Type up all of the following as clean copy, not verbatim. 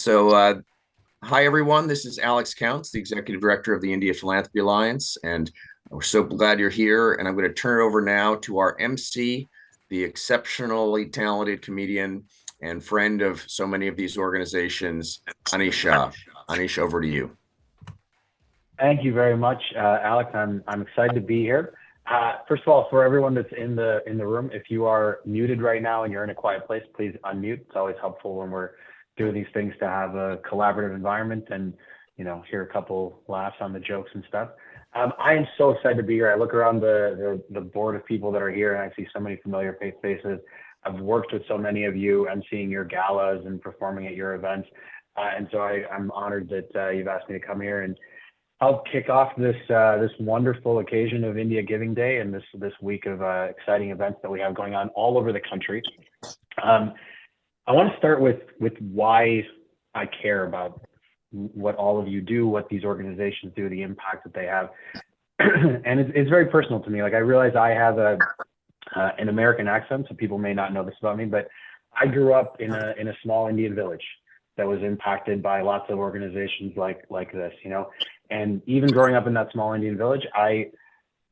So, hi everyone. This is Alex Counts, the Executive Director of the India Philanthropy Alliance, and we're so glad you're here. And I'm going to turn it over now to our MC, the exceptionally talented comedian and friend of so many of these organizations, Anish Shah. Anish, over to you. Thank you very much, Alex. I'm excited to be here. First of all, for everyone that's in the room, if you are muted right now and you're in a quiet place, please unmute. It's always helpful when we're doing these things to have a collaborative environment and hear a couple laughs on the jokes and stuff. I am so excited to be here. I look around the board of people that are here and I see so many familiar faces. I've worked with so many of you. I'm seeing your galas and performing at your events, and so I'm honored that you've asked me to come here and help kick off this wonderful occasion of India Giving Day and this week of exciting events that we have going on all over the country. I want to start with why I care about what all of you do, what these organizations do, the impact that they have, and it's very personal to me. Like, I realize I have an American accent, so people may not know this about me, but I grew up in a small Indian village that was impacted by lots of organizations like this, And even growing up in that small Indian village, I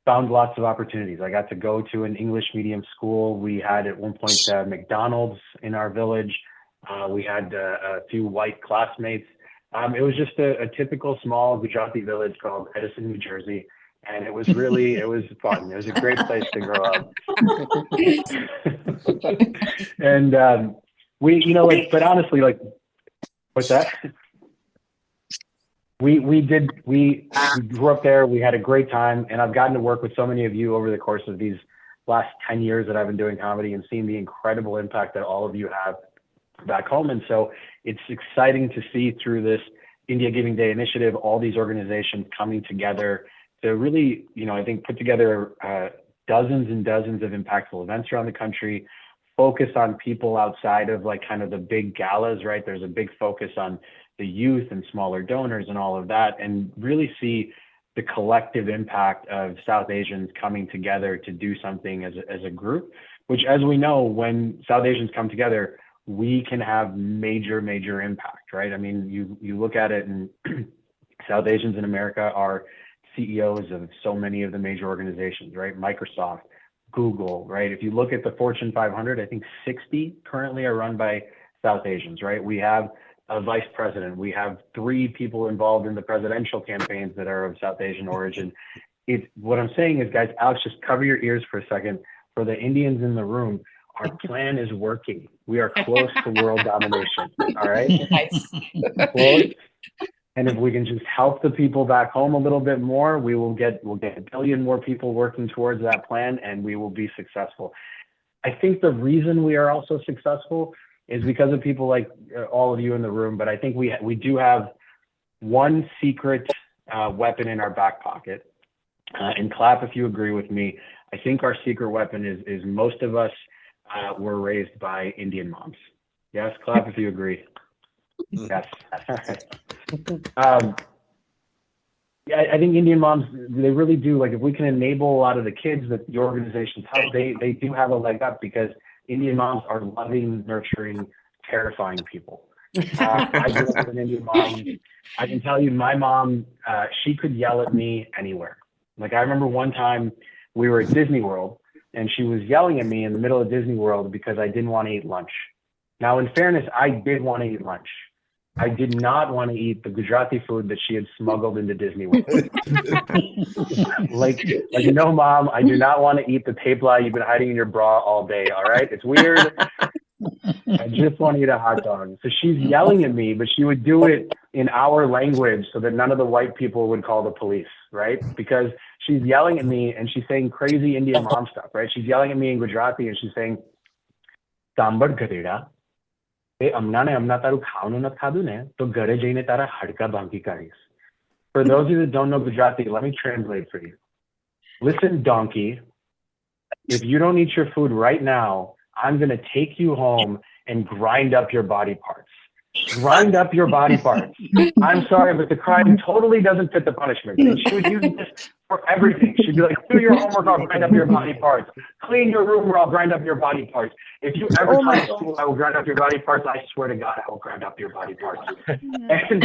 found lots of opportunities. I got to go to an English medium school. We had at one point McDonald's in our village. We had a few white classmates. It was just a typical small Gujarati village called Edison, New Jersey. And it was fun. It was a great place to grow up. And but honestly, what's that? We grew up there. We had a great time, and I've gotten to work with so many of you over the course of these last 10 years that I've been doing comedy and seen the incredible impact that all of you have back home. And so it's exciting to see through this India Giving Day initiative, all these organizations coming together to really, I think, put together dozens and dozens of impactful events around the country, focus on people outside of kind of the big galas, right? There's a big focus on the youth and smaller donors and all of that, and really see the collective impact of South Asians coming together to do something as a group, which, as we know, when South Asians come together, we can have major impact, right? I mean, you look at it, and South Asians in America are CEOs of so many of the major organizations, right? Microsoft, Google, right? If you look at the Fortune 500, I think 60 currently are run by South Asians, right? We have a vice president. We have 3 people involved in the presidential campaigns that are of South Asian origin. What I'm saying is, guys, Alex, just cover your ears for a second. For the Indians in the room, our plan is working. We are close to world domination. All right. Nice. Close. And if we can just help the people back home a little bit more, we'll get a billion more people working towards that plan, and we will be successful. I think the reason we are also successful is because of people like all of you in the room, but I think we do have one secret weapon in our back pocket. And clap if you agree with me. I think our secret weapon is most of us were raised by Indian moms. Yes, clap if you agree. Yes. Yeah, I think Indian moms, they really do. Like, if we can enable a lot of the kids that the organizations help, they do have a leg up, because Indian moms are loving, nurturing, terrifying people. I grew up with an Indian mom. I can tell you, my mom, she could yell at me anywhere. Like, I remember one time we were at Disney World, and she was yelling at me in the middle of Disney World because I didn't want to eat lunch. Now, in fairness, I did want to eat lunch. I did not want to eat the Gujarati food that she had smuggled into Disney World. like, no, Mom, I do not want to eat the tepla you've been hiding in your bra all day, all right? It's weird. I just want to eat a hot dog. So she's yelling at me, but she would do it in our language so that none of the white people would call the police, right? Because she's yelling at me and she's saying crazy Indian mom stuff, right? She's yelling at me in Gujarati and she's saying, "Sambar gadeda. For those of you that don't know Gujarati, let me translate for you. Listen, donkey, if you don't eat your food right now, I'm going to take you home and grind up your body parts. grind up your body parts. I'm sorry, but the crime totally doesn't fit the punishment. And she would use this for everything. She'd be like, do your homework, I'll grind up your body parts. Clean your room, or I'll grind up your body parts. If you ever try to school, I will grind up your body parts. I swear to God, I will grind up your body parts. And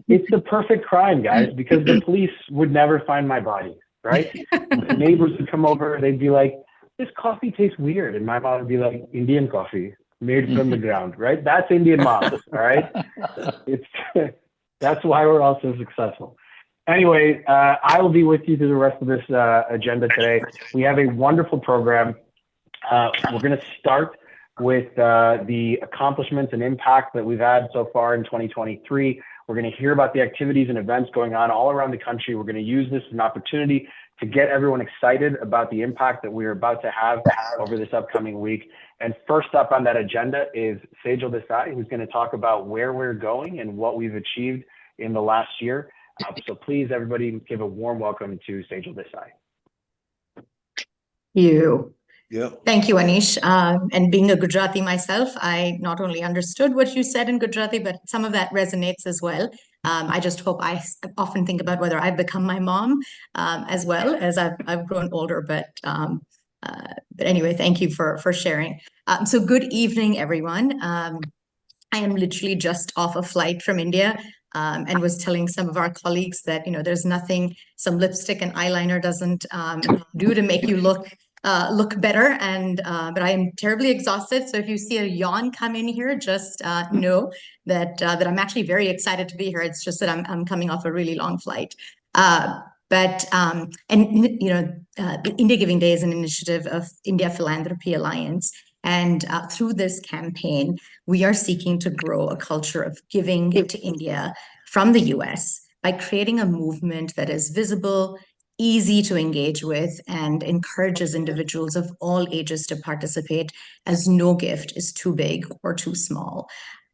it's the perfect crime, guys, because the police would never find my body, right? The neighbors would come over, they'd be like, this coffee tastes weird. And my mom would be like, Indian coffee made from the ground, right? That's Indian mom, all right? It's that's why we're all so successful. Anyway, I will be with you through the rest of this agenda today. We have a wonderful program. We're going to start with the accomplishments and impact that we've had so far in 2023. We're going to hear about the activities and events going on all around the country. We're going to use this as an opportunity to get everyone excited about the impact that we're about to have over this upcoming week. And first up on that agenda is Sejal Desai, who's going to talk about where we're going and what we've achieved in the last year. So please, everybody, give a warm welcome to Sejal Desai. Thank you, Anish. And being a Gujarati myself, I not only understood what you said in Gujarati, but some of that resonates as well. I just hope I often think about whether I've become my mom as well as I've grown older. But anyway, thank you for sharing. So good evening, everyone. I am literally just off a flight from India. And was telling some of our colleagues that, there's nothing some lipstick and eyeliner doesn't do to make you look better. And but I am terribly exhausted. So if you see a yawn come in here, just know that I'm actually very excited to be here. It's just that I'm coming off a really long flight. The India Giving Day is an initiative of India Philanthropy Alliance. And through this campaign, we are seeking to grow a culture of giving to India from the US by creating a movement that is visible, easy to engage with, and encourages individuals of all ages to participate, as no gift is too big or too small.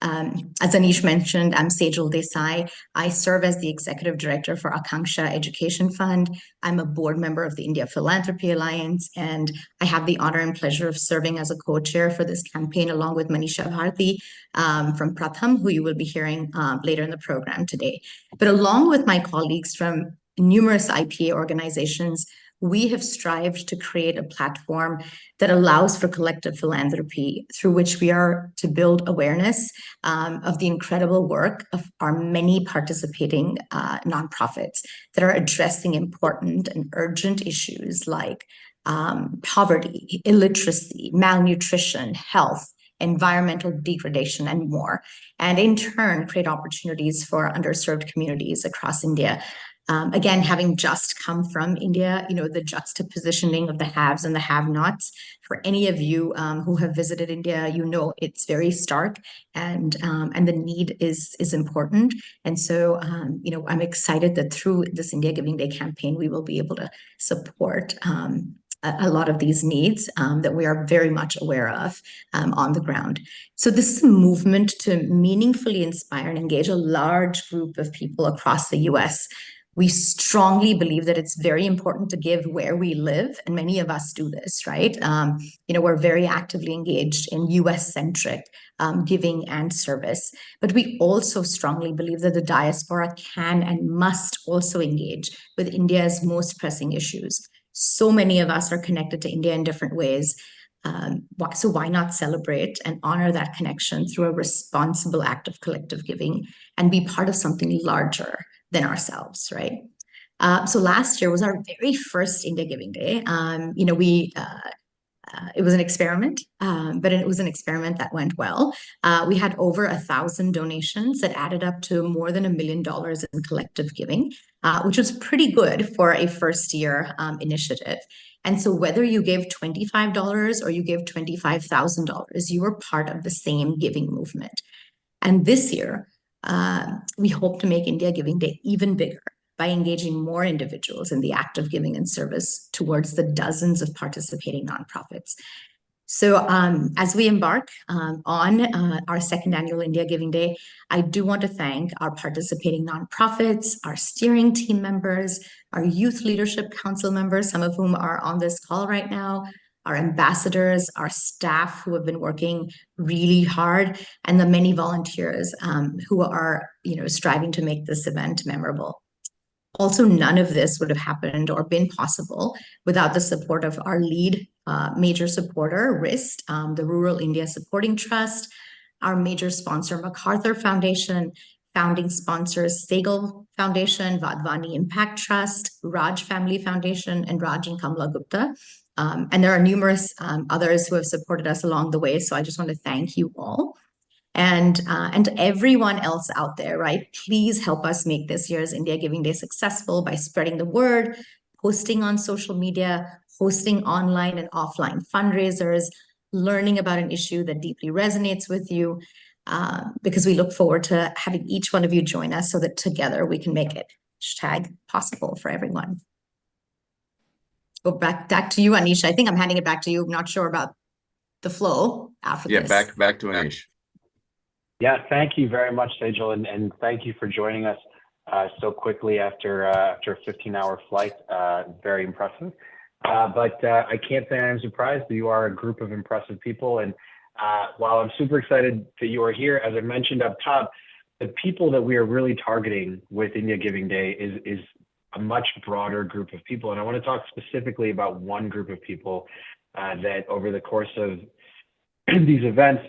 As Anish mentioned, I'm Sejal Desai. I serve as the Executive Director for Akanksha Education Fund. I'm a board member of the India Philanthropy Alliance, and I have the honor and pleasure of serving as a co-chair for this campaign along with Manisha Bharti from Pratham, who you will be hearing later in the program today. But along with my colleagues from numerous IPA organizations, we have strived to create a platform that allows for collective philanthropy through which we are to build awareness of the incredible work of our many participating nonprofits that are addressing important and urgent issues like poverty, illiteracy, malnutrition, health, environmental degradation, and more, and in turn create opportunities for underserved communities across India. Again, having just come from India, the juxtapositioning of the haves and the have-nots. For any of you who have visited India, it's very stark, and the need is important. And so, I'm excited that through this India Giving Day campaign, we will be able to support a lot of these needs that we are very much aware of on the ground. So this is a movement to meaningfully inspire and engage a large group of people across the US. We strongly believe that it's very important to give where we live, and many of us do this, right? We're very actively engaged in US-centric giving and service, but we also strongly believe that the diaspora can and must also engage with India's most pressing issues. So many of us are connected to India in different ways. So why not celebrate and honor that connection through a responsible act of collective giving and be part of something larger than ourselves, right? So last year was our very first India Giving Day. It was an experiment, but it was an experiment that went well. We had over 1,000 donations that added up to more than $1 million in collective giving, which was pretty good for a first year initiative. And so whether you gave $25 or you gave $25,000, you were part of the same giving movement. And this year, we hope to make India Giving Day even bigger by engaging more individuals in the act of giving and service towards the dozens of participating nonprofits. So as we embark on our second annual India Giving Day, I do want to thank our participating nonprofits, our steering team members, our youth leadership council members, some of whom are on this call right now, our ambassadors, our staff who have been working really hard, and the many volunteers who are, striving to make this event memorable. Also, none of this would have happened or been possible without the support of our lead major supporter, RIST, the Rural India Supporting Trust, our major sponsor, MacArthur Foundation, founding sponsors, Segal Foundation, Vadvani Impact Trust, Raj Family Foundation, and Raj and Kamla Gupta. And there are numerous others who have supported us along the way. So I just want to thank you all. And everyone else out there, right? Please help us make this year's India Giving Day successful by spreading the word, posting on social media, hosting online and offline fundraisers, learning about an issue that deeply resonates with you, because we look forward to having each one of you join us so that together we can make it #possible for everyone. Go back to you, Anish. I think I'm handing it back to you. I'm not sure about the flow after this. Yeah, back to Anish. Yeah, thank you very much, Sejal, and thank you for joining us so quickly after a 15-hour flight. Very impressive. But I can't say I'm surprised that you are a group of impressive people. And while I'm super excited that you are here, as I mentioned up top, the people that we are really targeting with India Giving Day is a much broader group of people. And I want to talk specifically about one group of people that over the course of these events,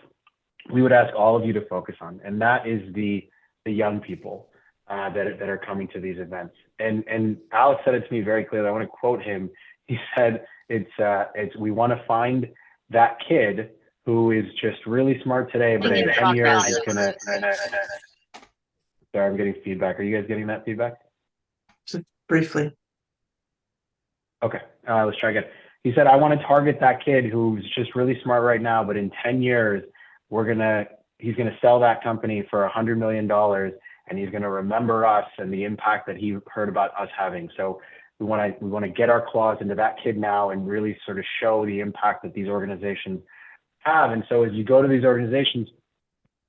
we would ask all of you to focus on, and that is the young people that are coming to these events. And Alex said it to me very clearly. I want to quote him. He said, "It's we want to find that kid who is just really smart today, but in 10 years is gonna." Sorry, I'm getting feedback. Are you guys getting that feedback? Just briefly. Okay, let's try again. He said, "I want to target that kid who's just really smart right now, but in 10 years." He's gonna sell that company for $100 million, and he's gonna remember us and the impact that he heard about us having. So we want to get our claws into that kid now and really sort of show the impact that these organizations have. And so as you go to these organizations,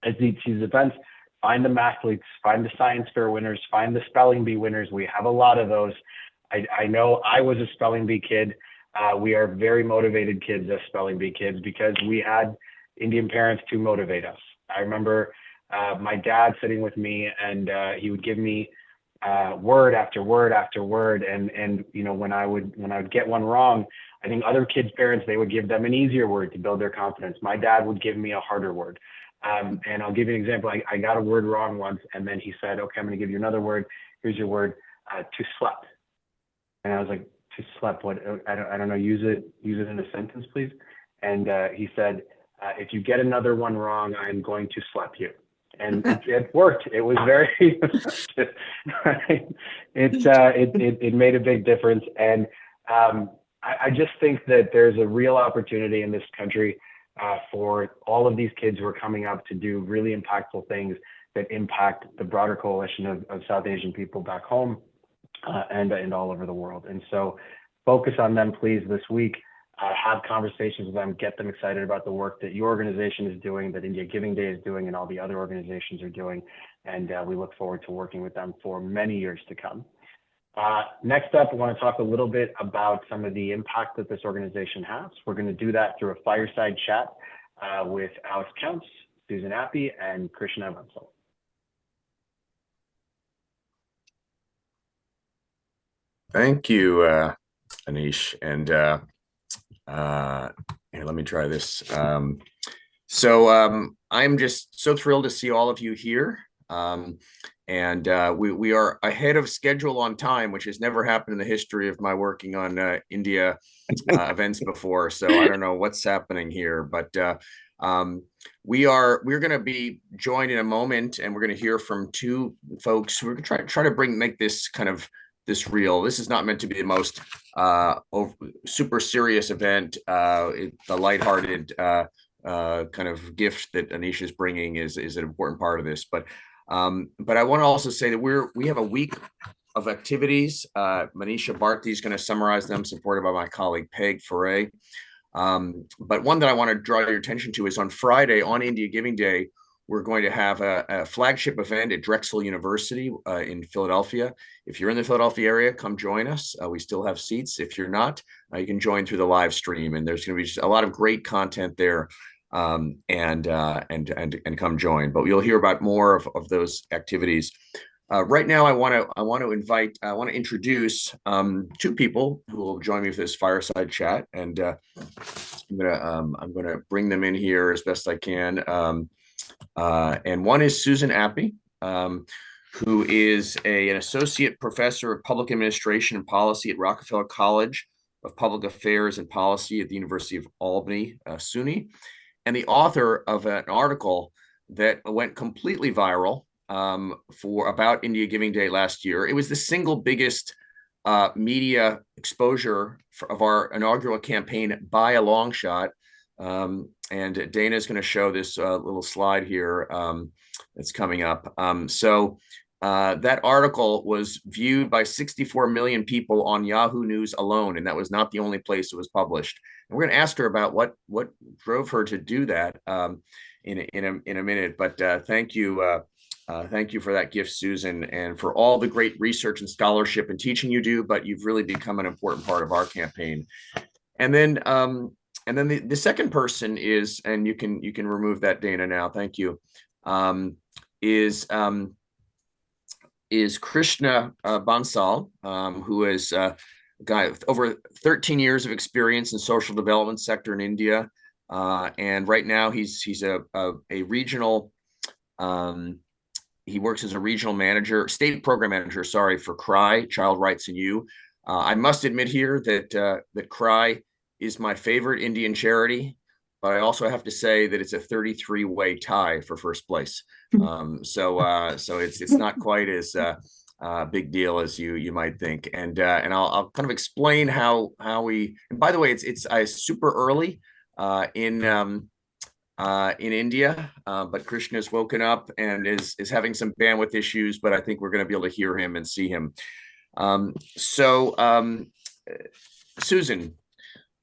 at these events, find the mathletes, find the science fair winners, find the spelling bee winners. We have a lot of those. I know I was a spelling bee kid. We are very motivated kids as spelling bee kids because we had Indian parents to motivate us. I remember my dad sitting with me, and he would give me word after word after word. And when I would get one wrong, I think other kids' parents, they would give them an easier word to build their confidence. My dad would give me a harder word. And I'll give you an example. I got a word wrong once, and then he said, "Okay, I'm going to give you another word. Here's your word, to slept." And I was like, "To slept? What? I don't know. Use it in a sentence, please." And he said, "If you get another one wrong, I'm going to slap you." And it worked. It was very effective. It made a big difference. And I just think that there's a real opportunity in this country for all of these kids who are coming up to do really impactful things that impact the broader coalition of South Asian people back home and all over the world. And so focus on them, please, this week. Have conversations with them, get them excited about the work that your organization is doing, that India Giving Day is doing, and all the other organizations are doing. And we look forward to working with them for many years to come. Next up, I want to talk a little bit about some of the impact that this organization has. We're going to do that through a fireside chat with Alex Counts, Susan Appy, and Krishna Vansal. Thank you, Anish. And here, let me try this. I'm just so thrilled to see all of you here. And we are ahead of schedule on time, which has never happened in the history of my working on India events before. So I don't know what's happening here, but we're going to be joined in a moment, and we're going to hear from two folks who are going to try to make this kind of this real. This is not meant to be the most super serious event. The lighthearted kind of gift that Anish is bringing is an important part of this. But I want to also say that we have a week of activities. Manisha Bharti is going to summarize them, supported by my colleague Peg Foray. But one that I want to draw your attention to is on Friday, on India Giving Day, we're going to have a flagship event at Drexel University in Philadelphia. If you're in the Philadelphia area, come join us. We still have seats. If you're not, you can join through the live stream, and there's going to be just a lot of great content there. And come join. But you'll hear about more of those activities. Right now, I want to introduce two people who will join me for this fireside chat, and I'm gonna bring them in here as best I can. And one is Susan Appy, who is an associate professor of public administration and policy at Rockefeller College of Public Affairs and Policy at the University of Albany, SUNY, and the author of an article that went completely viral for about India Giving Day last year. It was the single biggest media exposure of our inaugural campaign by a long shot. And Dana is going to show this little slide here that's coming up. That article was viewed by 64 million people on Yahoo News alone, and that was not the only place it was published. And we're going to ask her about what drove her to do that in a minute. But thank you for that gift, Susan, and for all the great research and scholarship and teaching you do. But you've really become an important part of our campaign. And then the second person is, and you can remove that, Dana, now. Thank you. Is Krishna Bansal, who is a guy with over 13 years of experience in social development sector in India, and right now he's a regional. He works as a regional manager, state program manager, sorry, for CRY, Child Rights and You. I must admit here that CRY is my favorite Indian charity, but I also have to say that it's a 33-way tie for first place. So it's not quite as big deal as you might think. And I'll kind of explain how we. And by the way, it's super early in India, but Krishna has woken up and is having some bandwidth issues. But I think we're going to be able to hear him and see him. Susan.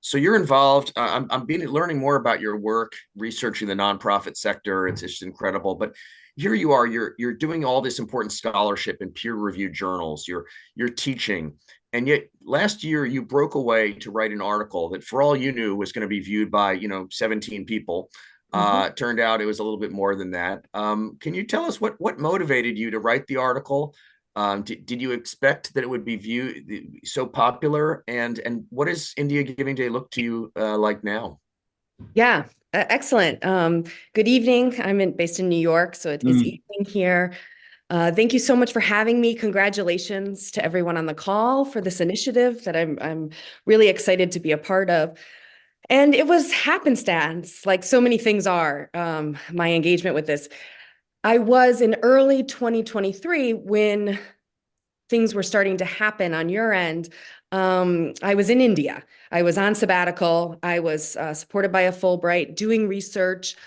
So you're involved. I'm learning more about your work, researching the nonprofit sector. It's just incredible. But here you are. You're doing all this important scholarship in peer-reviewed journals. You're teaching, and yet last year you broke away to write an article that, for all you knew, was going to be viewed by 17 people. Turned out it was a little bit more than that. Can you tell us what motivated you to write the article? Did you expect that it would be viewed so popular? And what does India Giving Day look to you like now? Yeah, excellent. Good evening. I'm based in New York, so it is evening here. Thank you so much for having me. Congratulations to everyone on the call for this initiative that I'm really excited to be a part of. And it was happenstance, like so many things are, my engagement with this. I was in early 2023 when things were starting to happen on your end. I was in India. I was on sabbatical. I was supported by a Fulbright, doing research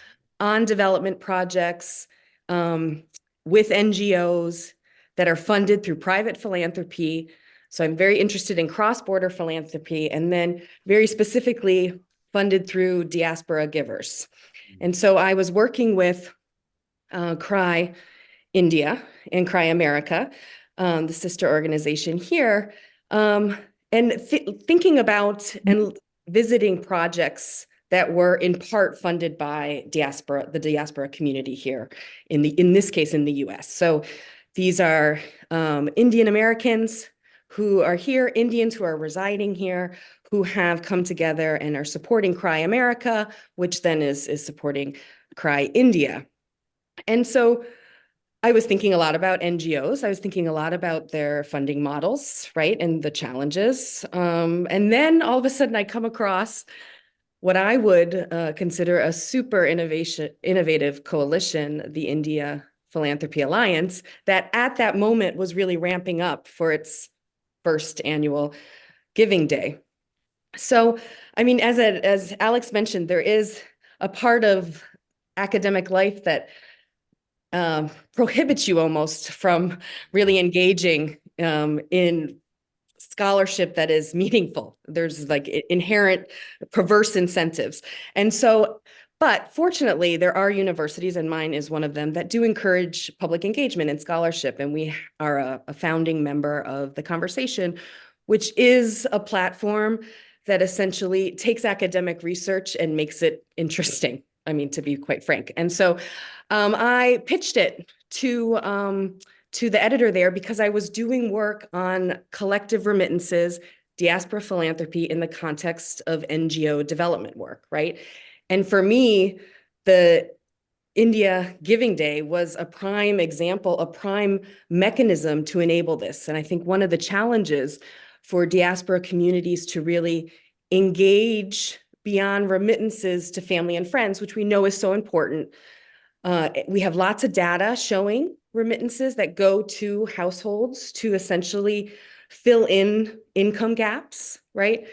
on development projects with NGOs that are funded through private philanthropy. So I'm very interested in cross-border philanthropy, and then very specifically funded through diaspora givers. And so I was working with CRY India and CRY America, the sister organization here, and thinking about and visiting projects that were in part funded by the diaspora community here in this case in the US. So these are Indian Americans who are here, Indians who are residing here, who have come together and are supporting CRY America, which then is supporting CRY India. And so I was thinking a lot about NGOs. I was thinking a lot about their funding models, right, and the challenges. And then all of a sudden I come across what I would consider a super innovative coalition, the India Philanthropy Alliance, that at that moment was really ramping up for its first annual Giving Day. So, I mean, as Alex mentioned, there is a part of academic life that prohibits you almost from really engaging in scholarship that is meaningful. There's like inherent perverse incentives. And so But fortunately, there are universities, and mine is one of them, that do encourage public engagement and scholarship. And we are a founding member of The Conversation, which is a platform that essentially takes academic research and makes it interesting. I mean, to be quite frank. And so I pitched it to the editor there because I was doing work on collective remittances, diaspora philanthropy in the context of NGO development work, right? And for me, the India Giving Day was a prime example, a prime mechanism to enable this. And I think one of the challenges for diaspora communities to really engage beyond remittances to family and friends, which we know is so important. We have lots of data showing remittances that go to households to essentially fill in income gaps, right?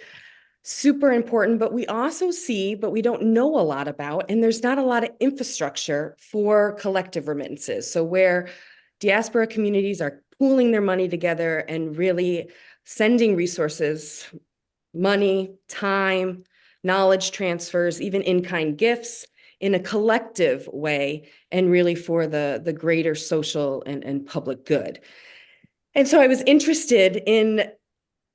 Super important, but we also see, but we don't know a lot about, and there's not a lot of infrastructure for collective remittances. So where diaspora communities are pooling their money together and really sending resources, money, time, knowledge transfers, even in-kind gifts in a collective way, and really for the greater social and public good. And so I was interested in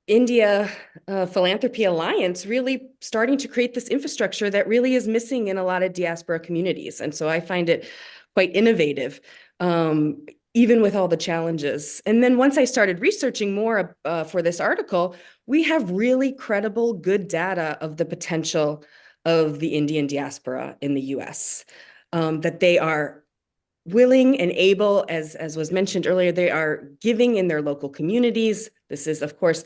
India Philanthropy Alliance really starting to create this infrastructure that really is missing in a lot of diaspora communities. And so I find it quite innovative, even with all the challenges. And then once I started researching more for this article, we have really credible, good data of the potential of the Indian diaspora in the US, that they are willing and able, as was mentioned earlier, they are giving in their local communities. This is, of course,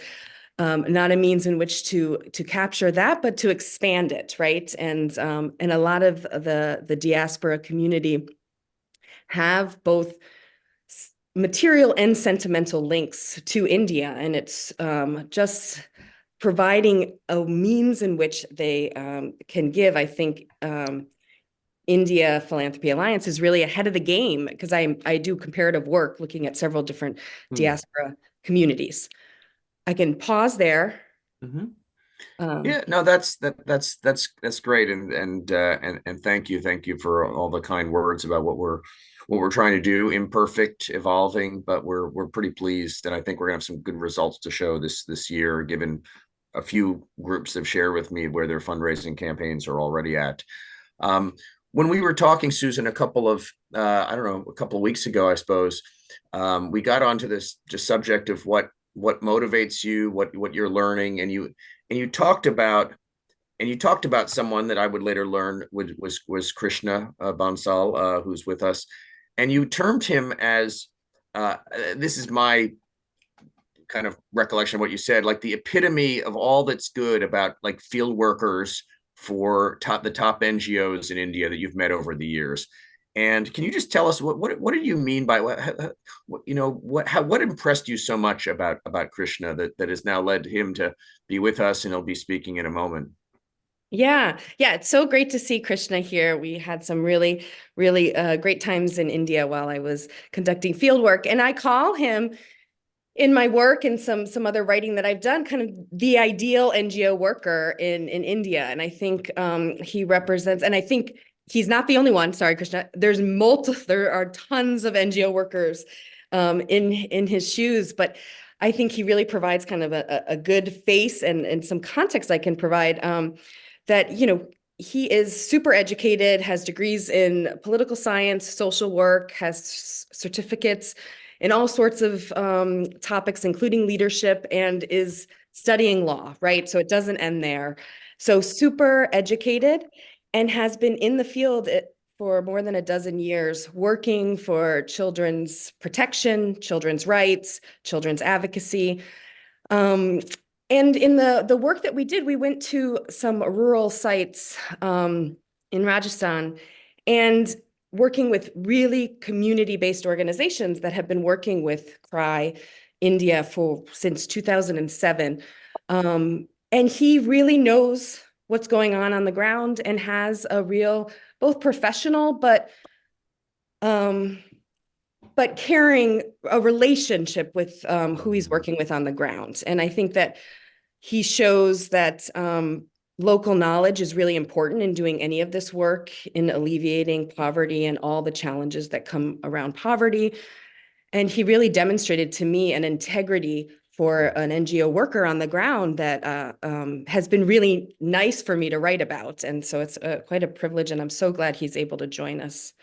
not a means in which to capture that, but to expand it, right? And a lot of the diaspora community have both material and sentimental links to India, and it's just providing a means in which they can give. I think India Philanthropy Alliance is really ahead of the game because I do comparative work looking at several different diaspora communities. I can pause there. Yeah, no, that's great, and thank you for all the kind words about what we're trying to do. Imperfect, evolving, but we're pretty pleased, and I think we're gonna have some good results to show this year, given a few groups have shared with me where their fundraising campaigns are already at. When we were talking, Susan, a couple of weeks ago, I suppose, we got onto this just subject of what motivates you, what you're learning, and you talked about someone that I would later learn was Krishna Bansal, who's with us, and you termed him as this is my kind of recollection of what you said, like the epitome of all that's good about like field workers for the top NGOs in India that you've met over the years. And can you just tell us what did you mean by what impressed you so much about Krishna that has now led him to be with us, and he'll be speaking in a moment. Yeah, it's so great to see Krishna here. We had some really, really great times in India while I was conducting field work, and I call him in my work and some other writing that I've done, kind of the ideal NGO worker in India. And I think he represents, and I think he's not the only one. Sorry, Krishna. There are tons of NGO workers in his shoes, but I think he really provides kind of a good face and some context I can provide. That he is super educated, has degrees in political science, social work, has certificates in all sorts of topics, including leadership, and is studying law, right? So it doesn't end there. So super educated and has been in the field for more than a dozen years, working for children's protection, children's rights, children's advocacy. And in the work that we did, we went to some rural sites in Rajasthan and working with really community-based organizations that have been working with CRY India since 2007. And he really knows what's going on the ground and has a real, both professional, but caring a relationship with who he's working with on the ground. And I think that he shows that local knowledge is really important in doing any of this work in alleviating poverty and all the challenges that come around poverty. And he really demonstrated to me an integrity for an NGO worker on the ground that has been really nice for me to write about. And so it's quite a privilege, and I'm so glad he's able to join us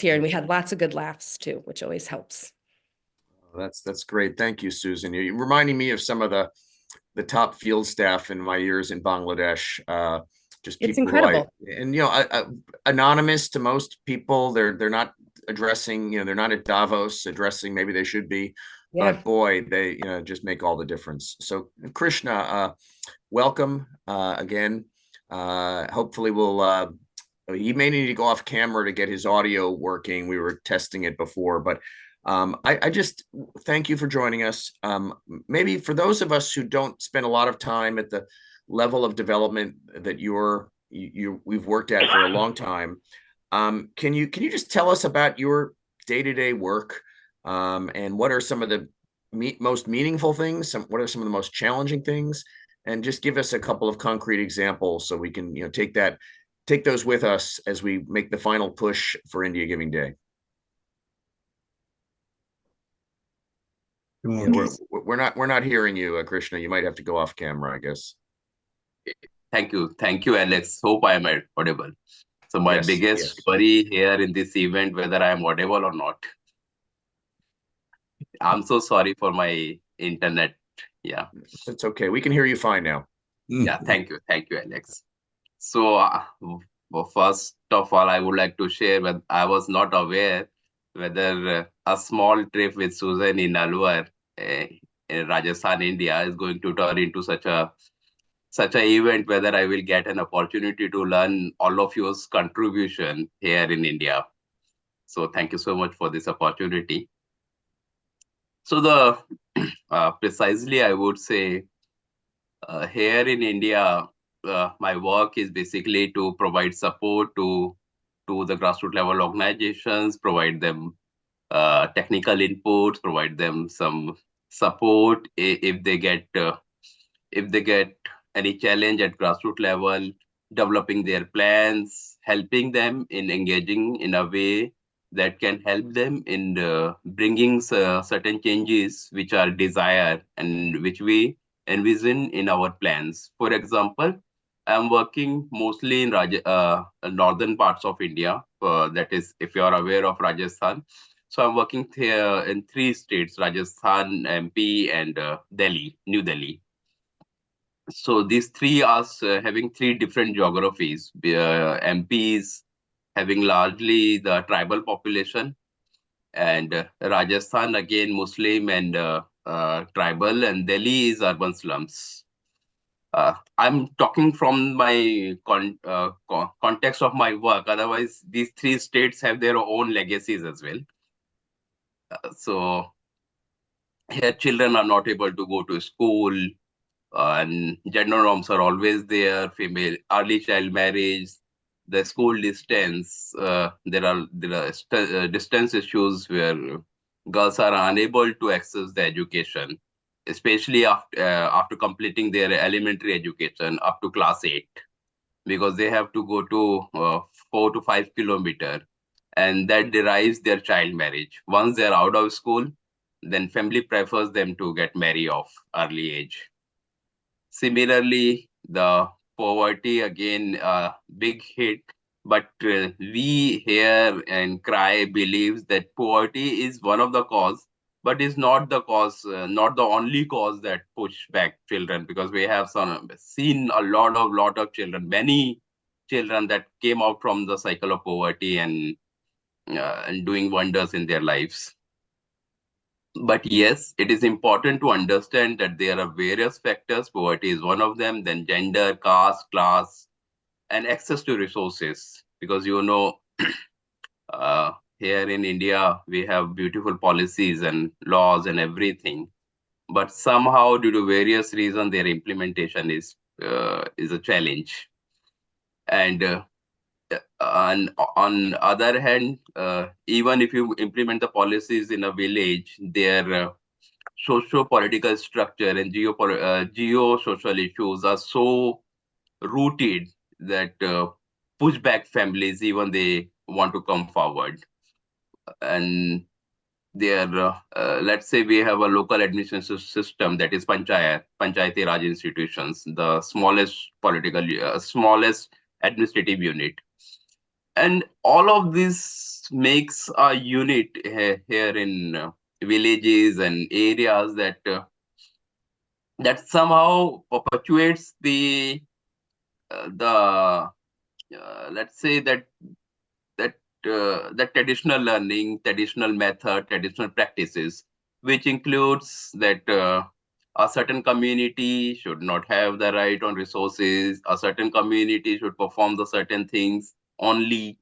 here. And we had lots of good laughs too, which always helps. That's great. Thank you, Susan. You're reminding me of some of the top field staff in my years in Bangladesh. Just It's people incredible. and anonymous to most people. They're not addressing, they're not at Davos addressing, maybe they should be, Yeah. but boy, they just make all the difference. So Krishna, welcome again. Hopefully he may need to go off camera to get his audio working. We were testing it before, but I just thank you for joining us. Maybe for those of us who don't spend a lot of time at the level of development that we've worked at for a long time, can you just tell us about your day-to-day work, and what are some of the most meaningful things? What are some of the most challenging things? And just give us a couple of concrete examples so we can take those with us as we make the final push for India Giving Day. Yeah, we're not hearing you, Krishna. You might have to go off camera, I guess. Thank you, Alex. Hope I am audible. So my Yes, biggest yes. worry here in this event, whether I am audible or not. I'm so sorry for my internet. Yeah. It's okay. We can hear you fine now. Yeah. Thank you, Alex. So first of all, I would like to share that I was not aware whether a small trip with Susan in Alwar, in Rajasthan, India, is going to turn into such a event, whether I will get an opportunity to learn all of your contribution here in India. So thank you so much for this opportunity. So precisely, I would say here in India, my work is basically to provide support to the grassroots level organizations, provide them technical inputs, provide them some support if they get any challenge at grassroots level, developing their plans, helping them in engaging in a way that can help them in bringing certain changes which are desired and which we envision in our plans. For example, I'm working mostly in northern parts of India. That is, if you are aware of Rajasthan. So I'm working here in 3 states: Rajasthan, MP, and Delhi, New Delhi. So these three are having 3 different geographies. MPs having largely the tribal population, and Rajasthan again Muslim and tribal, and Delhi is urban slums. I'm talking from my context of my work. Otherwise, these 3 states have their own legacies as well. So here, children are not able to go to school. And gender norms are always there. Female early child marriage, the school distance. There are distance issues where girls are unable to access the education, especially after completing their elementary education up to class 8, because they have to go to 4 to 5 kilometers, and that derives their child marriage. Once they're out of school, then family prefers them to get married off early age. Similarly, the poverty, again, big hit, but we here and CRY believes that poverty is one of the cause, but is not the cause, not the only cause that push back children, because we have seen a lot of children, many children that came out from the cycle of poverty and doing wonders in their lives. But yes, it is important to understand that there are various factors. Poverty is one of them, then gender, caste, class, and access to resources. Because here in India, we have beautiful policies and laws and everything. But somehow, due to various reasons, their implementation is a challenge. And on other hand, even if you implement the policies in a village, their socio-political structure and geo-social issues are so rooted that push back families even they want to come forward. And they are, let's say we have a local administration system that is Panchayati Raj institutions, the smallest smallest administrative unit. And all of this makes a unit here in villages and areas that somehow perpetuates the let's say that traditional learning, traditional method, traditional practices, which includes that a certain community should not have the right on resources, a certain community should perform the certain things only.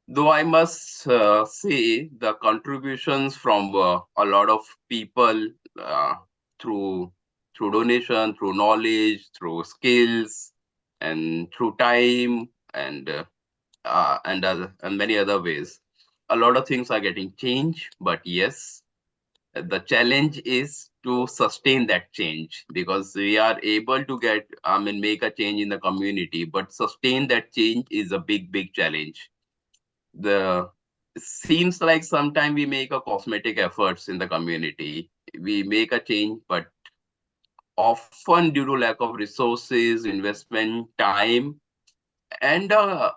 Though I must say the contributions from a lot of people through donation, through knowledge, through skills, and through time, and many other ways. A lot of things are getting changed, but yes, the challenge is to sustain that change, because we are able to make a change in the community, but sustain that change is a big challenge. The seems like sometimes we make a cosmetic efforts in the community. We make a change, but often due to lack of resources, investment, time, and uh,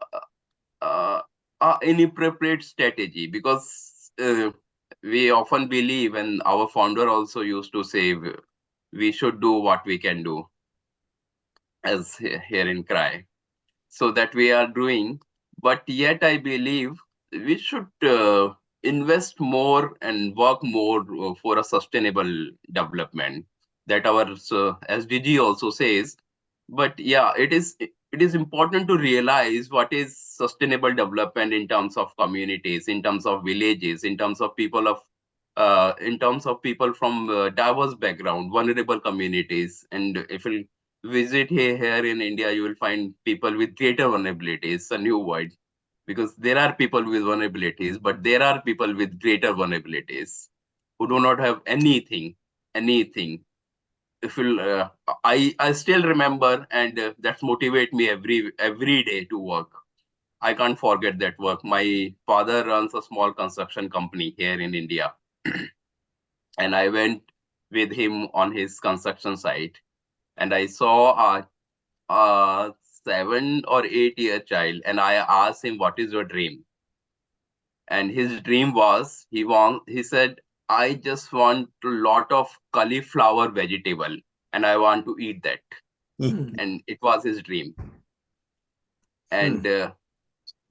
inappropriate strategy, because we often believe, and our founder also used to say, we should do what we can do, as here in Cry. So that we are doing, but yet I believe we should invest more and work more for a sustainable development, that our SDG also says. But yeah, it is important to realize what is sustainable development in terms of communities, in terms of villages, in terms of people from diverse background, vulnerable communities. And if you visit here in India, you will find people with greater vulnerabilities, a new word, because there are people with vulnerabilities, but there are people with greater vulnerabilities who do not have anything. If you, I still remember, and that's motivate me every day to work. I can't forget that work. My father runs a small construction company here in India, and I went with him on his construction site, and I saw a 7 or 8 year child, and I asked him, "What is your dream?" And his dream was, he said, "I just want a lot of cauliflower vegetable, and I want to eat that." And it was his dream. And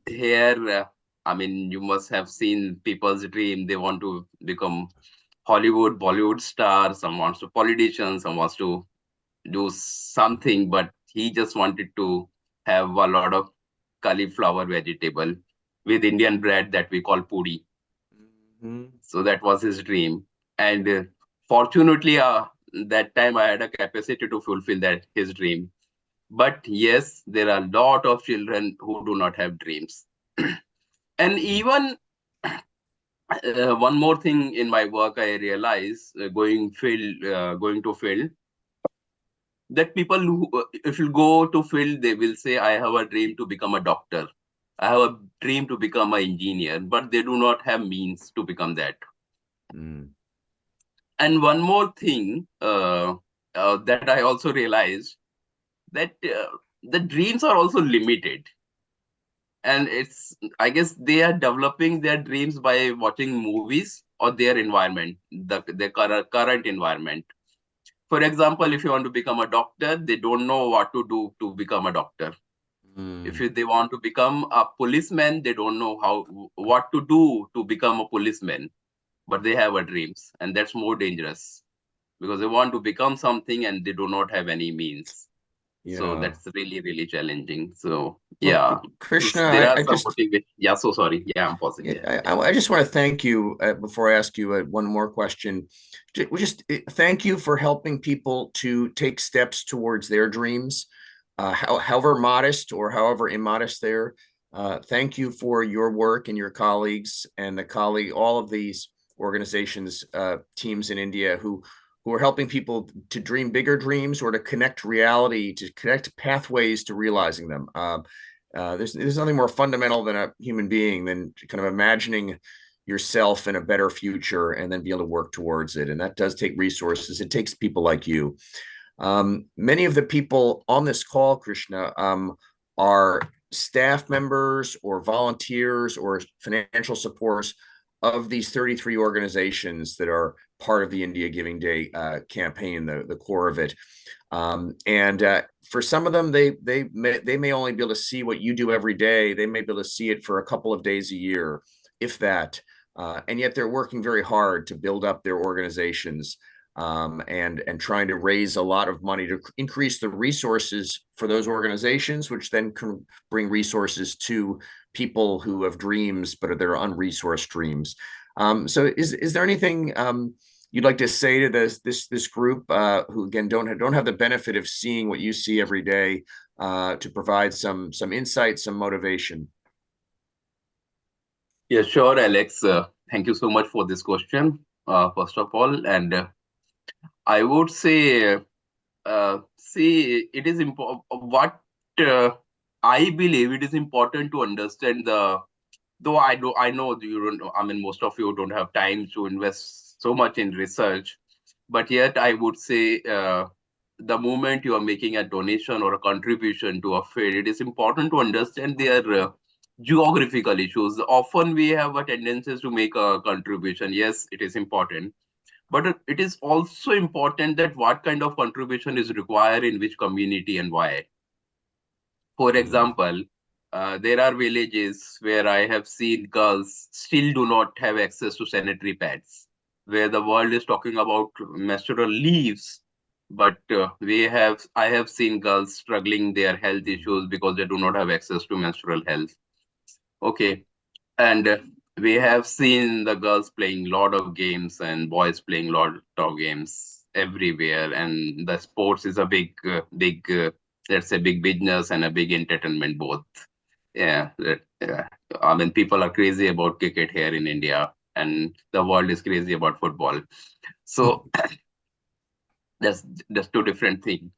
here, you must have seen people's dream. They want to become Hollywood, Bollywood stars. Some wants to politicians. Some wants to do something, but he just wanted to have a lot of cauliflower vegetable with Indian bread that we call puri. So that was his dream. And fortunately, that time I had a capacity to fulfill that his dream. But yes, there are a lot of children who do not have dreams. And even one more thing in my work, I realized going to field, that people who, if you go to field, they will say, "I have a dream to become a doctor. I have a dream to become an engineer," but they do not have means to become that. And one more thing that I also realized, that the dreams are also limited. And I guess they are developing their dreams by watching movies or their environment, their current environment. For example, if you want to become a doctor, they don't know what to do to become a doctor. They want to become a policeman, they don't know what to do to become a policeman, but they have a dreams, and that's more dangerous, because they want to become something and they do not have any means. So that's really challenging. So yeah, well, Krishna, there are I some just motivation. Yeah, so sorry. Yeah, I'm pausing. Yeah, I just want to thank you before I ask you one more question. Thank you for helping people to take steps towards their dreams, however modest or however immodest they're. Thank you for your work and your colleagues and all of these organizations, teams in India who who are helping people to dream bigger dreams or to connect reality, to connect pathways to realizing them. There's nothing more fundamental than a human being than kind of imagining yourself in a better future and then be able to work towards it. And that does take resources. It takes people like you. Many of the people on this call, Krishna, are staff members or volunteers or financial supporters of these 33 organizations that are part of the India Giving Day campaign, the core of it. And for some of them, they may only be able to see what you do every day. They may be able to see it for a couple of days a year, if that. And yet they're working very hard to build up their organizations and trying to raise a lot of money to increase the resources for those organizations, which then can bring resources to people who have dreams but they're unresourced dreams. So is there anything you'd like to say to this group who again don't have the benefit of seeing what you see every day to provide some insight, some motivation? Yeah, sure, Alex. Thank you so much for this question, first of all. And I would say, see, it is important. What I believe it is important to understand though I know you don't, I mean, most of you don't have time to invest so much in research, but yet I would say the moment you are making a donation or a contribution to a field, it is important to understand their geographical issues. Often we have a tendency to make a contribution. Yes, it is important, but it is also important that what kind of contribution is required in which community and why. For example, there are villages where I have seen girls still do not have access to sanitary pads, where the world is talking about menstrual leaves, but I have seen girls struggling their health issues because they do not have access to menstrual health. Okay, and we have seen the girls playing a lot of games and boys playing a lot of games everywhere, and the sports is a let's say big business and a big entertainment both. Yeah. I mean, people are crazy about cricket here in India, and the world is crazy about football. So that's two different things.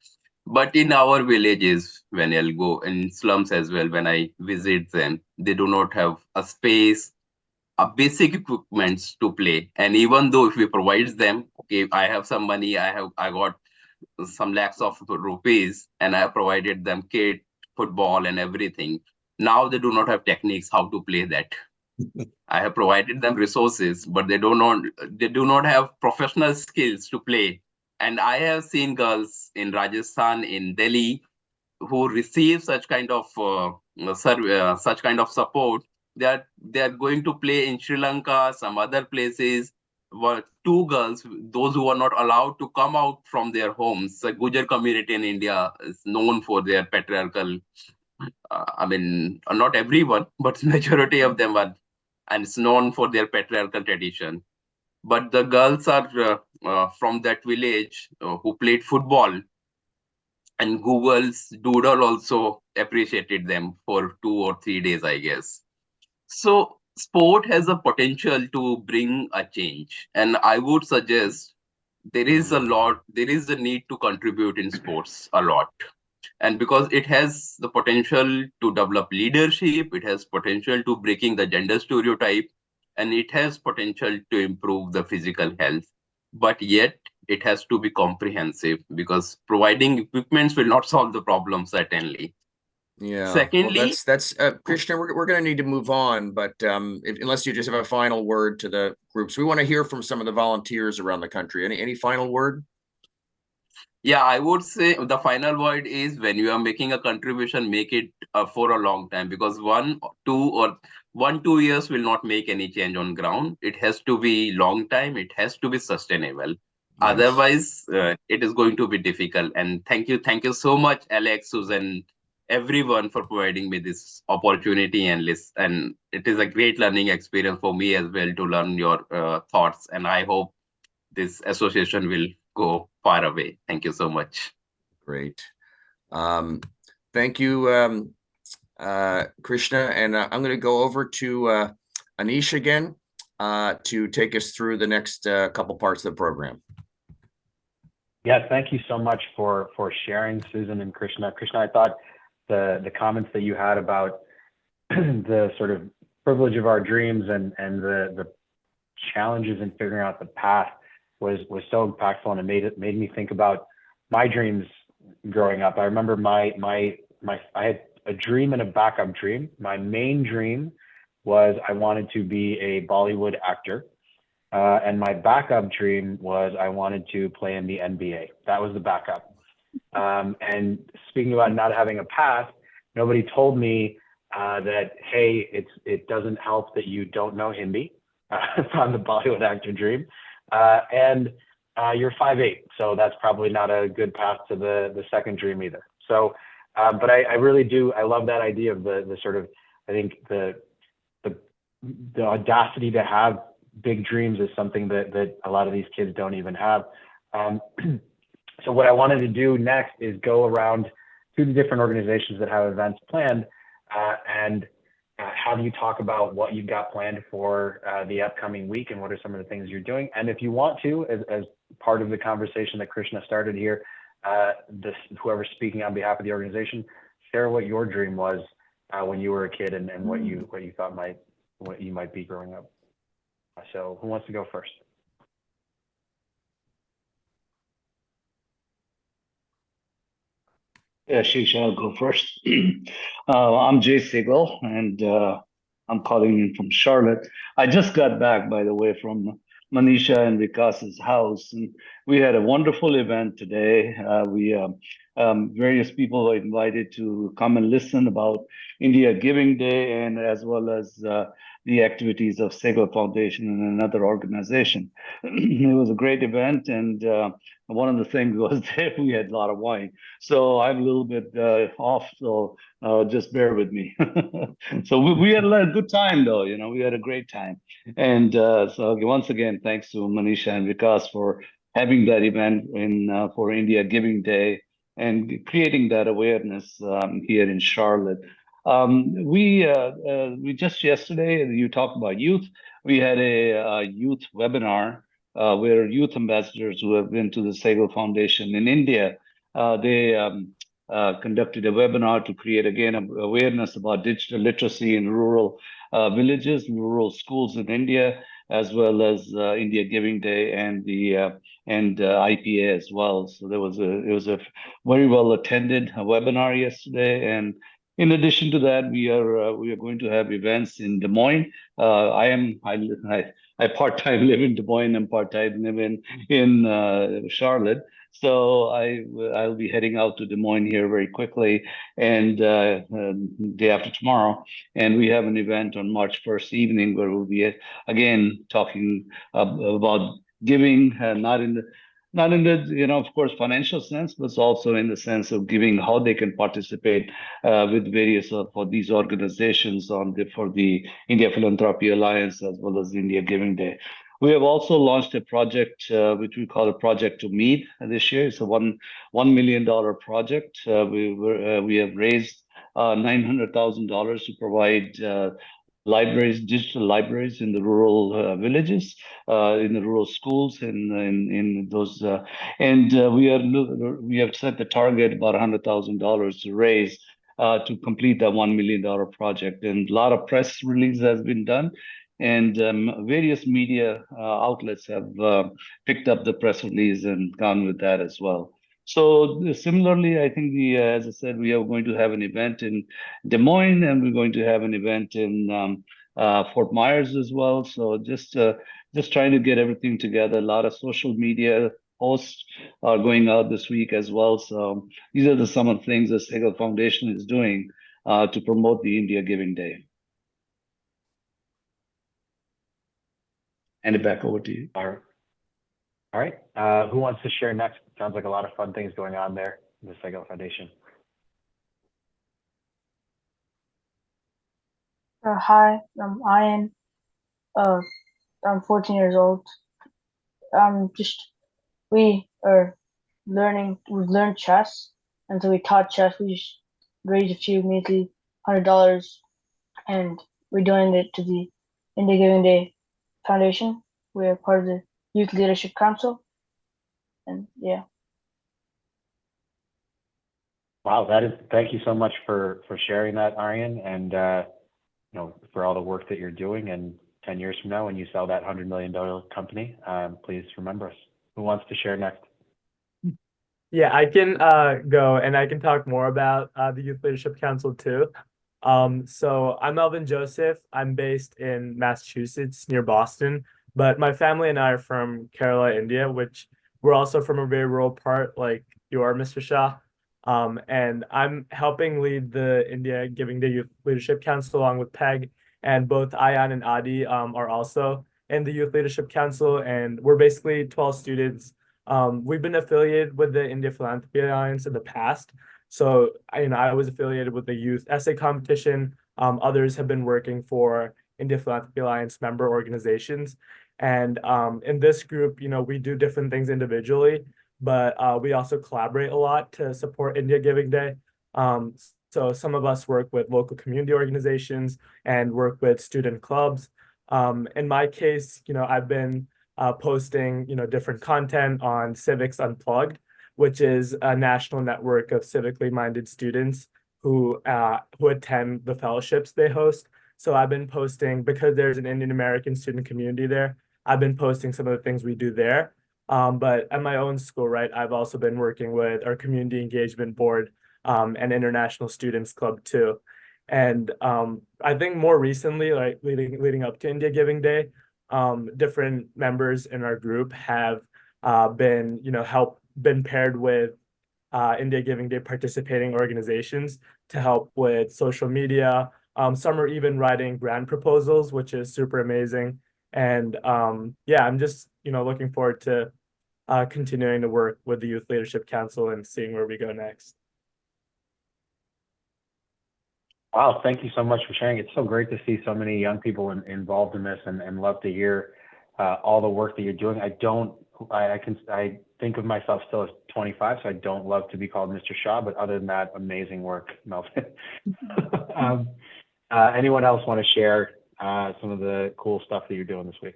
But in our villages, when I'll go in slums as well, when I visit them, they do not have a space, a basic equipments to play. And even though if we provide them, okay, I have some money, I got some lakhs of rupees, and I have provided them kit, football, and everything. Now they do not have techniques how to play that. I have provided them resources, but they do not have professional skills to play. And I have seen girls in Rajasthan, in Delhi, who receive such kind of such kind of support. They are going to play in Sri Lanka, some other places. Were two girls, those who are not allowed to come out from their homes. The Gujar community in India is known for their patriarchal. I mean, not everyone, but majority of them are, and it's known for their patriarchal tradition. But the girls are from that village who played football, and Google's Doodle also appreciated them for 2 or 3 days, I guess. So sport has a potential to bring a change, and I would suggest there is a need to contribute in sports a lot. And because it has the potential to develop leadership, it has potential to breaking the gender stereotype, and it has potential to improve the physical health. But yet it has to be comprehensive, because providing equipments will not solve the problem, certainly. Yeah, well, Secondly, that's Krishna. We're going to need to move on, but unless you just have a final word to the groups, we want to hear from some of the volunteers around the country. Any final word? yeah, I would say the final word is, when you are making a contribution, make it for a long time, because 1, 2 years will not make any change on ground. It has to be long time. It has to be sustainable. Yes. Otherwise, it is going to be difficult. And thank you so much, Alex, Susan, everyone, for providing me this opportunity and list. And it is a great learning experience for me as well to learn your thoughts. And I hope this association will go far away. Thank you so much. Great. Thank you, Krishna. And I'm going to go over to Anish again to take us through the next couple parts of the program. Yeah, thank you so much for sharing, Susan and Krishna. Krishna, I thought the comments that you had about the sort of privilege of our dreams and the challenges in figuring out the path was so impactful, and it made me think about my dreams growing up. I remember I had a dream and a backup dream. My main dream was I wanted to be a Bollywood actor. And my backup dream was I wanted to play in the NBA. That was the backup. And speaking about not having a path, nobody told me that, hey, it doesn't help that you don't know Hindi on the Bollywood actor dream. And you're 5'8", so that's probably not a good path to the second dream either. So, but I really do, I love that idea of the sort of, I think the audacity to have big dreams is something that a lot of these kids don't even have. So what I wanted to do next is go around to the different organizations that have events planned and have you talk about what you've got planned for the upcoming week and what are some of the things you're doing. And if you want to, as part of the conversation that Krishna started here, whoever's speaking on behalf of the organization, share what your dream was when you were a kid and what you thought what you might be growing up. So who wants to go first? Yeah, Sheesh, I'll go first. I'm Jay Siegel, and I'm calling in from Charlotte. I just got back, by the way, from Manisha and Vikas's house, and we had a wonderful event today. Various people were invited to come and listen about India Giving Day, and as well as the activities of Sehgal Foundation and another organization. It was a great event, and one of the things was that we had a lot of wine. So I'm a little bit off, so just bear with me. So we had a good time, though. We had a great time. And so once again, thanks to Manisha and Vikas for having that event for India Giving Day and creating that awareness here in Charlotte. We just yesterday, you talked about youth. We had a youth webinar where youth ambassadors who have been to the Sehgal Foundation in India, they conducted a webinar to create, again, awareness about digital literacy in rural villages, rural schools in India, as well as India Giving Day and the IPA as well. So it was a very well attended webinar yesterday. And in addition to that, we are going to have events in Des Moines. I part-time live in Des Moines and part-time live in Charlotte. So I'll be heading out to Des Moines here very quickly, and day after tomorrow. And we have an event on March 1st evening where we'll be again talking about giving, not in the of course, financial sense, but also in the sense of giving, how they can participate with various for these organizations for the India Philanthropy Alliance as well as India Giving Day. We have also launched a project which we call a Project to Meet this year. It's a $1 million project. We have raised $900,000 to provide digital libraries in the rural villages, in the rural schools, in those, and we have set the target about $100,000 to raise to complete that $1 million project. And a lot of press release has been done. And various media outlets have picked up the press release and gone with that as well. So similarly, I think as I said, we are going to have an event in Des Moines, and we're going to have an event in Fort Myers as well. So just trying to get everything together. A lot of social media posts are going out this week as well. So these are some of the things the Sehgal Foundation is doing to promote the India Giving Day. Hand it back over to you. All right. Who wants to share next? Sounds like a lot of fun things going on there in the Sehgal Foundation. Hi, I'm Ian. I'm 14 years old. We've learned chess, and so we taught chess. We just raised a few measly $100, and we're donating it to the India Giving Day Foundation. We're part of the Youth Leadership Council, and yeah. Wow, thank you so much for sharing that, Aryan, and for all the work that you're doing. And 10 years from now, when you sell that $100 million company, please remember us. Who wants to share next? Yeah, I can go and I can talk more about the Youth Leadership Council too. So I'm Melvin Joseph. I'm based in Massachusetts near Boston, but my family and I are from Kerala, India, which we're also from a very rural part, like you are, Mr. Shah. And I'm helping lead the India Giving Day Youth Leadership Council along with Peg, and both Ayan and Adi are also in the Youth Leadership Council, and we're basically 12 students. We've been affiliated with the India Philanthropy Alliance in the past. So, I was affiliated with the youth essay competition. Others have been working for India Philanthropy Alliance member organizations. And in this group, we do different things individually, but we also collaborate a lot to support India Giving Day. So some of us work with local community organizations and work with student clubs. In my case, I've been posting, different content on Civics Unplugged, which is a national network of civically minded students who attend the fellowships they host. So I've been posting, because there's an Indian American student community there, I've been posting some of the things we do there. But at my own school, right, I've also been working with our community engagement board and International Students Club too. And I think more recently, like leading up to India Giving Day, different members in our group have been, been paired with India Giving Day participating organizations to help with social media. Some are even writing grant proposals, which is super amazing. And yeah, I'm just, looking forward to continuing to work with the Youth Leadership Council and seeing where we go next. Wow, thank you so much for sharing. It's so great to see so many young people involved in this, and love to hear all the work that you're doing. I think of myself still as 25, so I don't love to be called Mr. Shah, but other than that, amazing work, Melvin. Anyone else want to share some of the cool stuff that you're doing this week?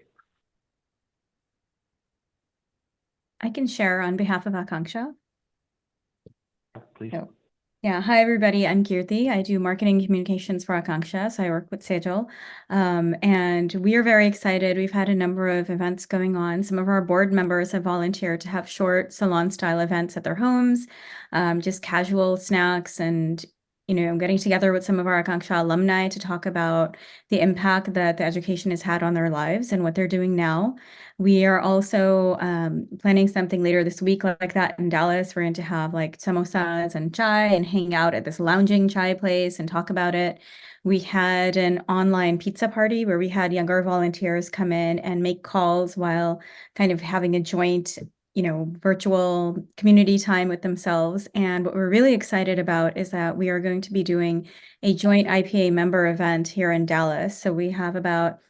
I can share on behalf of Akanksha. Please. Oh. Yeah, hi everybody, I'm Kirti. I do marketing communications for Akanksha, so I work with Sejal. And we are very excited. We've had a number of events going on. Some of our board members have volunteered to have short salon-style events at their homes, just casual snacks, and getting together with some of our Akanksha alumni to talk about the impact that the education has had on their lives and what they're doing now. We are also planning something later this week like that in Dallas. We're going to have like samosas and chai and hang out at this lounging chai place and talk about it. We had an online pizza party where we had younger volunteers come in and make calls while kind of having a joint virtual community time with themselves. And what we're really excited about is that we are going to be doing a joint IPA member event here in Dallas. So we have about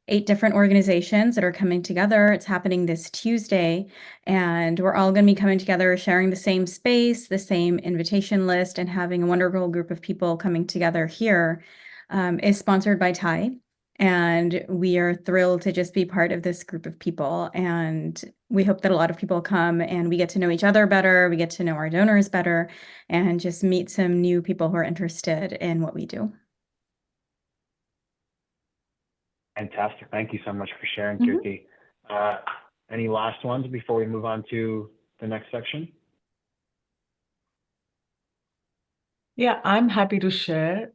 8 different organizations that are coming together. It's happening this Tuesday, and we're all going to be coming together, sharing the same space, the same invitation list, and having a wonderful group of people coming together here. Is sponsored by Thai. And we are thrilled to just be part of this group of people. And we hope that a lot of people come and we get to know each other better. We get to know our donors better and just meet some new people who are interested in what we do. Fantastic. Thank you so much for sharing, Kirti. Any last ones before we move on to the next section? Yeah, I'm happy to share.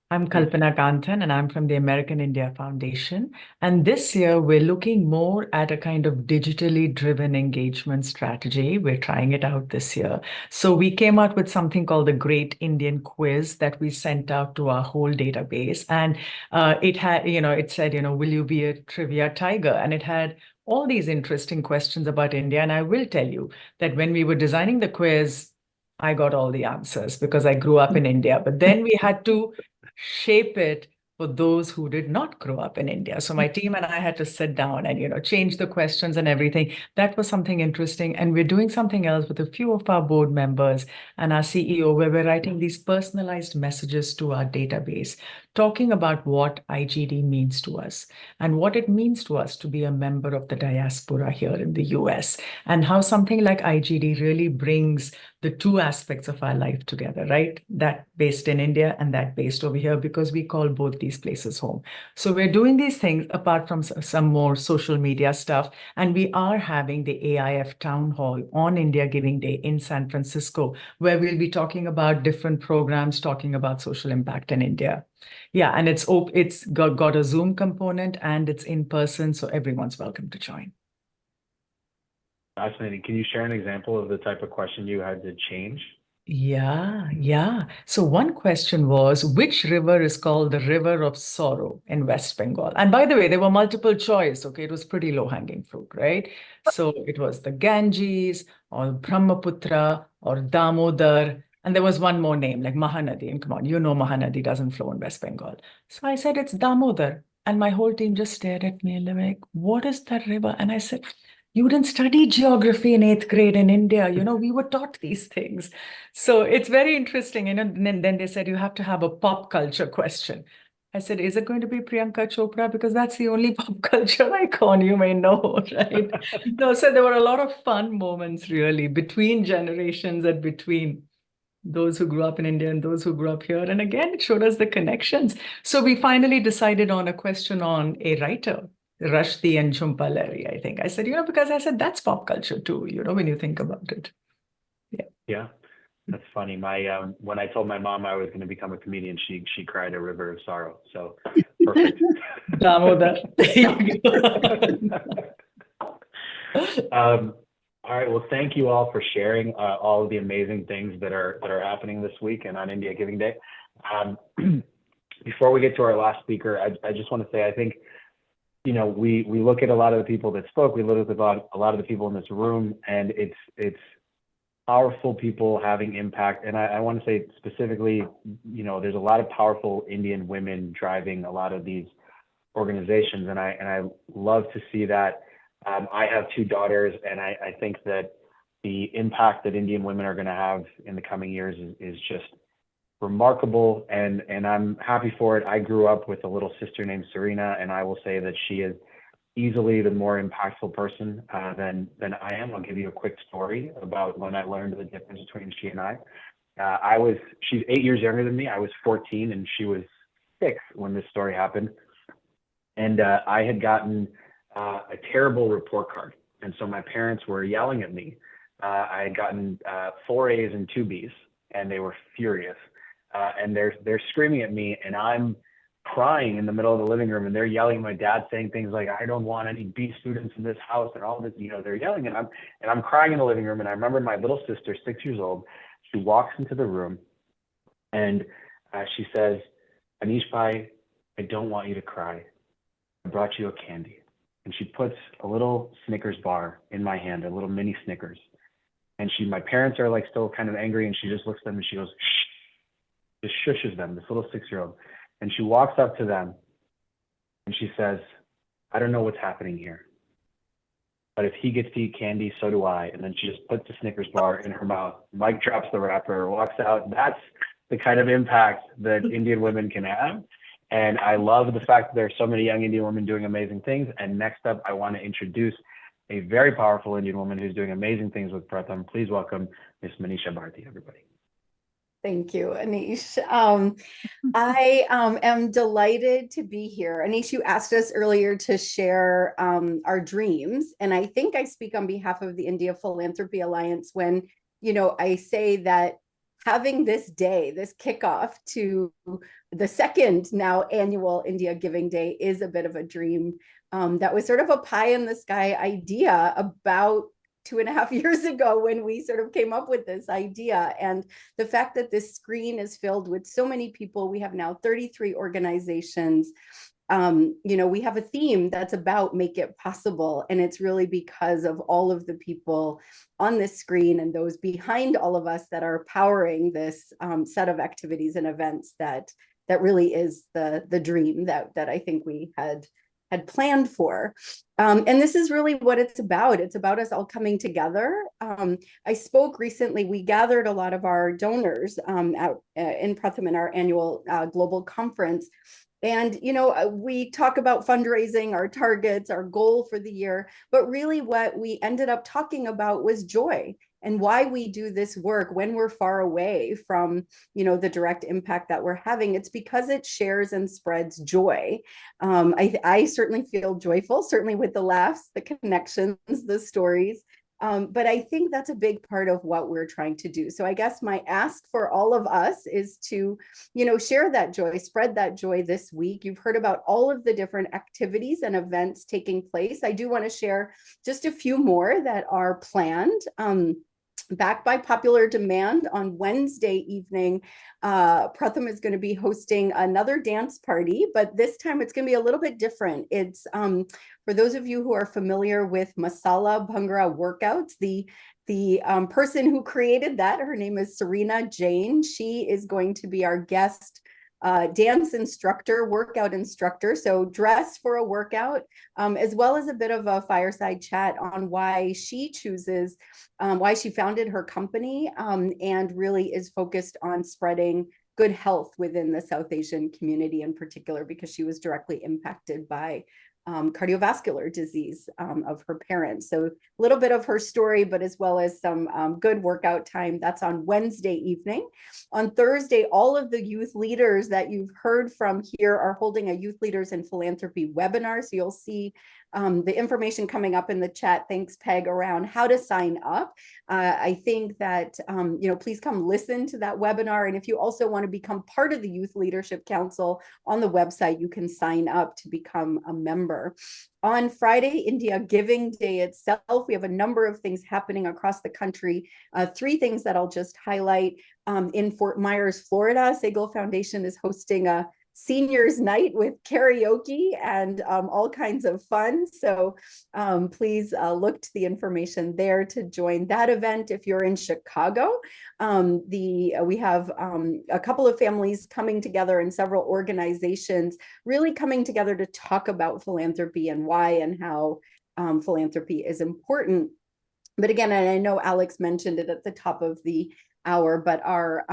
I'm Kalpana Kanthan, and I'm from the American India Foundation. And this year, we're looking more at a kind of digitally driven engagement strategy. We're trying it out this year. So we came out with something called the Great Indian Quiz that we sent out to our whole database. And it had, it said, will you be a trivia tiger? And it had all these interesting questions about India. And I will tell you that when we were designing the quiz, I got all the answers because I grew up in India. But then we had to shape it for those who did not grow up in India. So my team and I had to sit down and, change the questions and everything. That was something interesting. And we're doing something else with a few of our board members and our CEO, where we're writing these personalized messages to our database, talking about what IGD means to us and what it means to us to be a member of the diaspora here in the US, and how something like IGD really brings the two aspects of our life together, right? That based in India and that based over here, because we call both these places home. So we're doing these things apart from some more social media stuff. And we are having the AIF town hall on India Giving Day in San Francisco, where we'll be talking about different programs, talking about social impact in India. Yeah, and it's got a Zoom component and it's in person, so everyone's welcome to join. Fascinating. Can you share an example of the type of question you had to change? Yeah. So one question was, which river is called the River of Sorrow in West Bengal? And by the way, there were multiple choice. Okay, it was pretty low-hanging fruit, right? So it was the Ganges or Brahmaputra or Damodar. And there was one more name like Mahanadi. And come on, you know Mahanadi doesn't flow in West Bengal. So I said, it's Damodar. And my whole team just stared at me and they were like, what is that river? And I said, you didn't study geography in 8th grade in India. You know, we were taught these things. So it's very interesting. And then they said, you have to have a pop culture question. I said, is it going to be Priyanka Chopra? Because that's the only pop culture icon you may know, right? No, so there were a lot of fun moments really between generations and between those who grew up in India and those who grew up here. And again, it showed us the connections. So we finally decided on a question on a writer, Rushdie and Jhumpa Lahiri, I think. I said, because I said that's pop culture too, when you think about it. Yeah, that's funny. My when I told my mom I was going to become a comedian, she cried a river of sorrow. So perfect. Damodar. All right. Well, thank you all for sharing all of the amazing things that are happening this week and on India Giving Day. Before we get to our last speaker, I just want to say I think we look at a lot of the people that spoke. We look at a lot of the people in this room, and it's powerful people having impact. And I want to say specifically, there's a lot of powerful Indian women driving a lot of these organizations, and I love to see that. I have 2 daughters, and I think that the impact that Indian women are going to have in the coming years is just remarkable, and I'm happy for it. I grew up with a little sister named Serena, and I will say that she is easily the more impactful person than I am. I'll give you a quick story about when I learned the difference between she and I. She's 8 years younger than me. I was 14 and she was 6 when this story happened. And I had gotten a terrible report card. And so my parents were yelling at me. I had gotten 4 A's and 2 B's, and they were furious. And they're screaming at me, and I'm crying in the middle of the living room, and they're yelling at my dad, saying things like, I don't want any B students in this house, and all this, they're yelling, and I'm crying in the living room. And I remember my little sister, 6 years old, she walks into the room, and she says, Anish Bhai, I don't want you to cry. I brought you a candy. And she puts a little Snickers bar in my hand, a little mini Snickers. And my parents are like still kind of angry, and she just looks at them and she goes, shh, just shushes them, this little 6-year-old. And she walks up to them and she says, I don't know what's happening here, but if he gets to eat candy, so do I. And then she just puts the Snickers bar in her mouth. Mike drops the wrapper, walks out. That's the kind of impact that Indian women can have. And I love the fact that there are so many young Indian women doing amazing things. And next up, I want to introduce a very powerful Indian woman who's doing amazing things with Pratham. Please welcome Ms. Manisha Bharti, everybody. Thank you, Anish. I am delighted to be here. Anish, you asked us earlier to share our dreams, and I think I speak on behalf of the India Philanthropy Alliance when, I say that having this day, this kickoff to the second now annual India Giving Day is a bit of a dream. That was sort of a pie in the sky idea about 2.5 years ago when we sort of came up with this idea. And the fact that this screen is filled with so many people, we have now 33 organizations. We have a theme that's about make it possible. And it's really because of all of the people on this screen and those behind all of us that are powering this set of activities and events that really is the dream that I think we had planned for. And this is really what it's about. It's about us all coming together. I spoke recently, we gathered a lot of our donors out in Pratham in our annual global conference. And, we talk about fundraising, our targets, our goal for the year, but really what we ended up talking about was joy and why we do this work when we're far away from, the direct impact that we're having. It's because it shares and spreads joy. I certainly feel joyful, certainly with the laughs, the connections, the stories. But I think that's a big part of what we're trying to do. So I guess my ask for all of us is to, share that joy, spread that joy this week. You've heard about all of the different activities and events taking place. I do want to share just a few more that are planned. Backed by popular demand, on Wednesday evening, Pratham is going to be hosting another dance party, but this time it's going to be a little bit different. It's for those of you who are familiar with Masala Bhangra workouts, the person who created that, her name is Serena Jain. She is going to be our guest dance instructor, workout instructor. So dress for a workout, as well as a bit of a fireside chat on why she chooses, why she founded her company, and really is focused on spreading good health within the South Asian community in particular, because she was directly impacted by cardiovascular disease of her parents. So a little bit of her story, but as well as some good workout time. That's on Wednesday evening. On Thursday, all of the youth leaders that you've heard from here are holding a Youth Leaders in Philanthropy webinar. So you'll see the information coming up in the chat. Thanks, Peg, around how to sign up. I think that, please come listen to that webinar. And if you also want to become part of the Youth Leadership Council, on the website, you can sign up to become a member. On Friday, India Giving Day itself, we have a number of things happening across the country. 3 things that I'll just highlight. In Fort Myers, Florida, Segal Foundation is hosting a seniors night with karaoke and all kinds of fun. So please look to the information there to join that event. If you're in Chicago, we have a couple of families coming together and several organizations really coming together to talk about philanthropy and why and how philanthropy is important. But again, and I know Alex mentioned it at the top of the hour, but our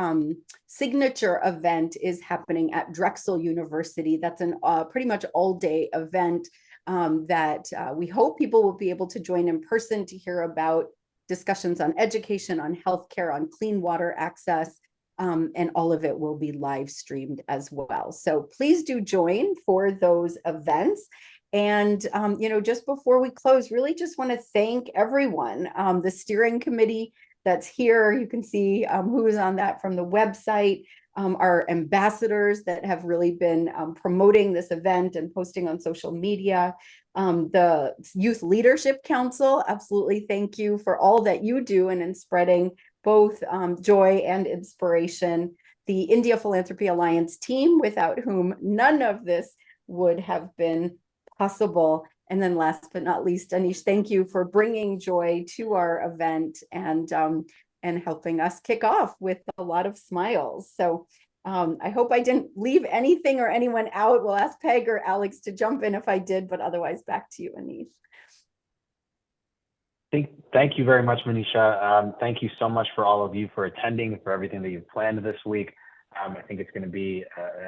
signature event is happening at Drexel University. That's an pretty much all-day event that we hope people will be able to join in person to hear about discussions on education, on healthcare, on clean water access, and all of it will be live streamed as well. So please do join for those events. And, just before we close, really just want to thank everyone, the steering committee that's here. You can see who is on that from the website, our ambassadors that have really been promoting this event and posting on social media, the Youth Leadership Council, absolutely thank you for all that you do and in spreading both joy and inspiration. The India Philanthropy Alliance team, without whom none of this would have been possible. And then last but not least, Anish, thank you for bringing joy to our event and helping us kick off with a lot of smiles. So I hope I didn't leave anything or anyone out. We'll ask Peg or Alex to jump in if I did, but otherwise back to you, Anish. Thank you very much, Manisha. Thank you so much for all of you for attending, for everything that you've planned this week. I think it's going to be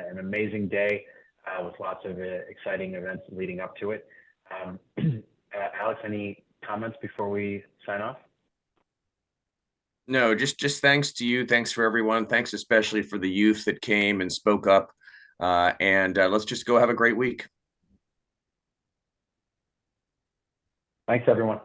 an amazing day with lots of exciting events leading up to it. Alex, any comments before we sign off? No, just thanks to you. Thanks for everyone. Thanks especially for the youth that came and spoke up. And let's just go have a great week. Thanks, everyone.